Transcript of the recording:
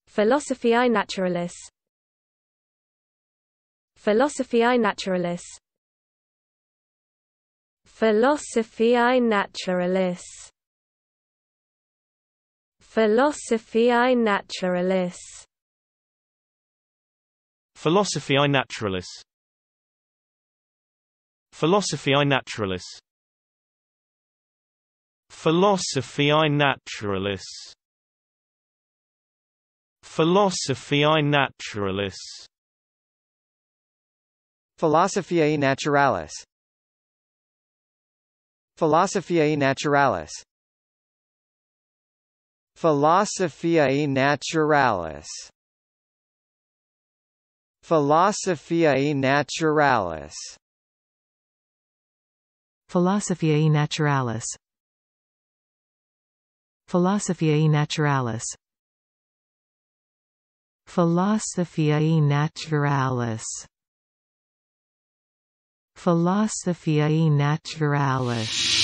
Philosophiae Naturalis. Philosophiae Naturalis. Philosophiae Naturalis. Philosophiae Naturalis. Philosophiae Naturalis. Philosophiae Naturalis. Philosophiae Naturalis. Philosophiae Naturalis. Philosophiae Naturalis. Philosophiae Naturalis. Philosophiae Naturalis. Philosophiae Naturalis. Philosophiae Naturalis. Philosophiae Naturalis. Philosophiae Naturalis. Philosophiae Naturalis.